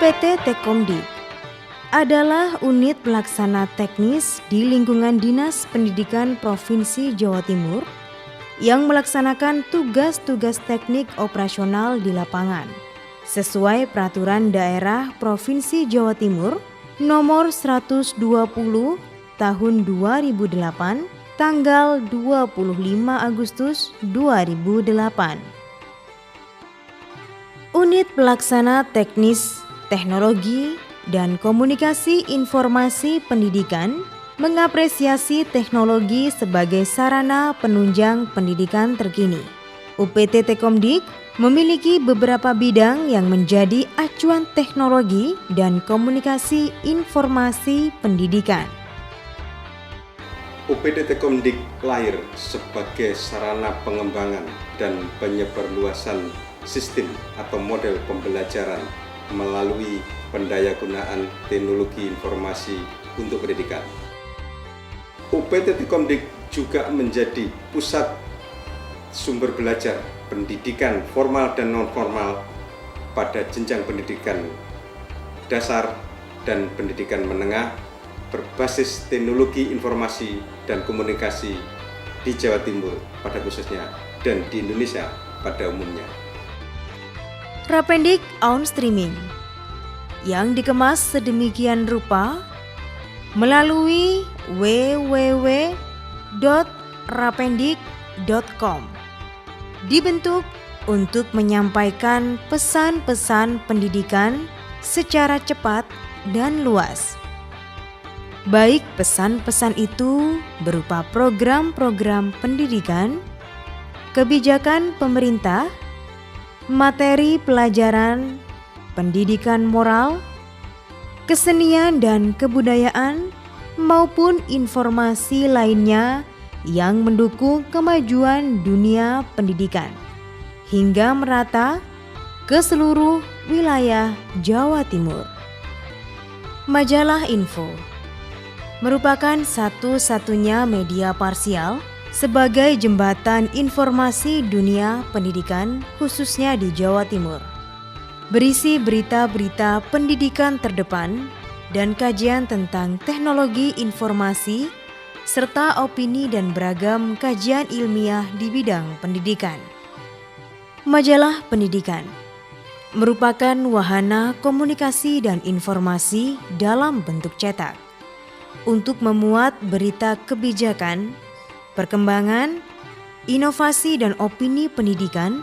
UPT Tekomdik adalah unit pelaksana teknis di lingkungan Dinas Pendidikan Provinsi Jawa Timur yang melaksanakan tugas-tugas teknik operasional di lapangan sesuai Peraturan Daerah Provinsi Jawa Timur Nomor 120 Tahun 2008 tanggal 25 Agustus 2008. Unit Pelaksana Teknis Teknologi dan Komunikasi Informasi Pendidikan mengapresiasi teknologi sebagai sarana penunjang pendidikan terkini. UPT Tekomdik memiliki beberapa bidang yang menjadi acuan teknologi dan komunikasi informasi pendidikan. UPT Tekomdik lahir sebagai sarana pengembangan dan penyebarluasan sistem atau model pembelajaran melalui pendayagunaan teknologi informasi untuk pendidikan. UPT Tekomdik juga menjadi pusat sumber belajar pendidikan formal dan non-formal pada jenjang pendidikan dasar dan pendidikan menengah berbasis teknologi informasi dan komunikasi di Jawa Timur pada khususnya dan di Indonesia pada umumnya. Rapendik on Streaming yang dikemas sedemikian rupa melalui www.rapendik.com dibentuk untuk menyampaikan pesan-pesan pendidikan secara cepat dan luas. Baik pesan-pesan itu berupa program-program pendidikan, kebijakan pemerintah, materi pelajaran, pendidikan moral, kesenian dan kebudayaan, maupun informasi lainnya yang mendukung kemajuan dunia pendidikan hingga merata ke seluruh wilayah Jawa Timur. Majalah Info merupakan satu-satunya media parsial sebagai jembatan informasi dunia pendidikan khususnya di Jawa Timur. Berisi berita-berita pendidikan terdepan dan kajian tentang teknologi informasi serta opini dan beragam kajian ilmiah di bidang pendidikan. Majalah Pendidikan merupakan wahana komunikasi dan informasi dalam bentuk cetak untuk memuat berita kebijakan, perkembangan, inovasi dan opini pendidikan,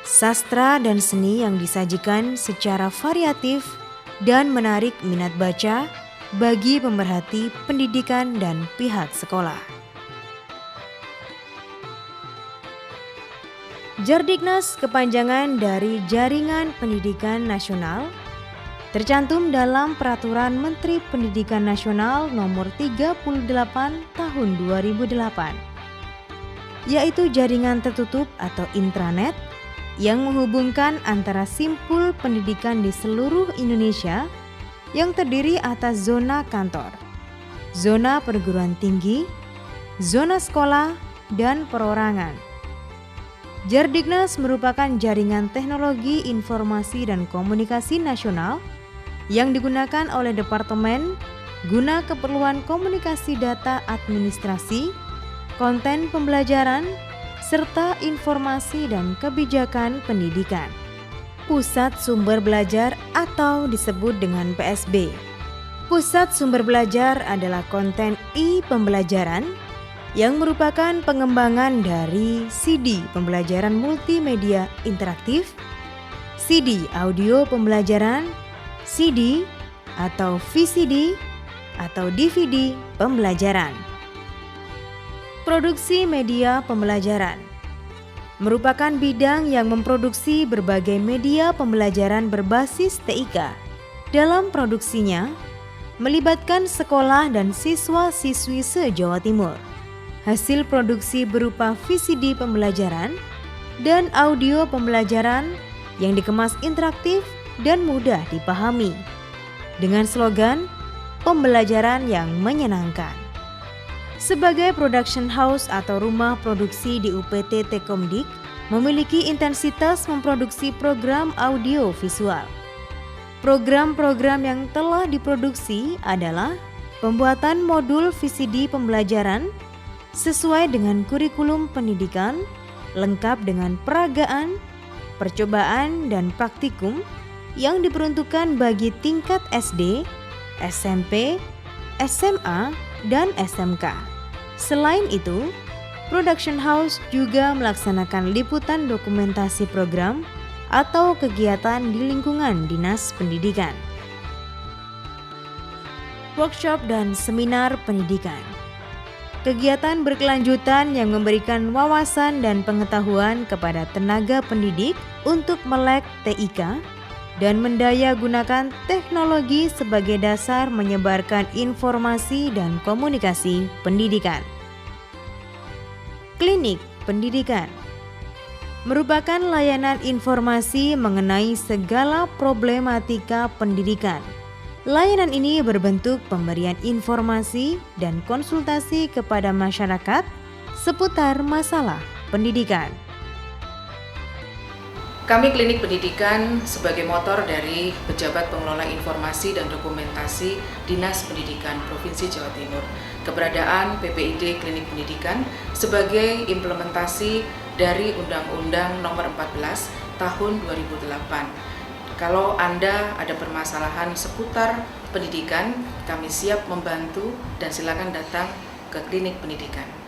sastra dan seni yang disajikan secara variatif dan menarik minat baca bagi pemerhati pendidikan dan pihak sekolah. Jardiknas kepanjangan dari Jaringan Pendidikan Nasional tercantum dalam Peraturan Menteri Pendidikan Nasional Nomor 38 Tahun 2008, yaitu jaringan tertutup atau intranet yang menghubungkan antara simpul pendidikan di seluruh Indonesia yang terdiri atas zona kantor, zona perguruan tinggi, zona sekolah, dan perorangan. Jardiknas merupakan jaringan teknologi informasi dan komunikasi nasional yang digunakan oleh Departemen guna keperluan komunikasi data administrasi, konten pembelajaran, serta informasi dan kebijakan pendidikan. Pusat Sumber Belajar atau disebut dengan PSB. Pusat Sumber Belajar adalah konten e-pembelajaran yang merupakan pengembangan dari CD pembelajaran multimedia interaktif, CD audio pembelajaran, CD atau VCD atau DVD pembelajaran. Produksi media pembelajaran merupakan bidang yang memproduksi berbagai media pembelajaran berbasis TIK. Dalam produksinya, melibatkan sekolah dan siswa-siswi se-Jawa Timur. Hasil produksi berupa VCD pembelajaran dan audio pembelajaran yang dikemas interaktif dan mudah dipahami dengan slogan pembelajaran yang menyenangkan. Sebagai production house atau rumah produksi di UPT Tekomdik memiliki intensitas memproduksi program audio visual. Program-program yang telah diproduksi adalah pembuatan modul VCD pembelajaran sesuai dengan kurikulum pendidikan, lengkap dengan peragaan, percobaan, dan praktikum yang diperuntukkan bagi tingkat SD, SMP, SMA, dan SMK. Selain itu, Production House juga melaksanakan liputan dokumentasi program atau kegiatan di lingkungan Dinas Pendidikan. Workshop dan seminar pendidikan. Kegiatan berkelanjutan yang memberikan wawasan dan pengetahuan kepada tenaga pendidik untuk melek TIK dan mendaya gunakan teknologi sebagai dasar menyebarkan informasi dan komunikasi pendidikan. Klinik pendidikan merupakan layanan informasi mengenai segala problematika pendidikan. Layanan ini berbentuk pemberian informasi dan konsultasi kepada masyarakat seputar masalah pendidikan. Kami Klinik Pendidikan sebagai motor dari Pejabat Pengelola Informasi dan Dokumentasi Dinas Pendidikan Provinsi Jawa Timur. Keberadaan PPID Klinik Pendidikan sebagai implementasi dari Undang-Undang Nomor 14 Tahun 2008. Kalau Anda ada permasalahan seputar pendidikan, kami siap membantu dan silakan datang ke Klinik Pendidikan.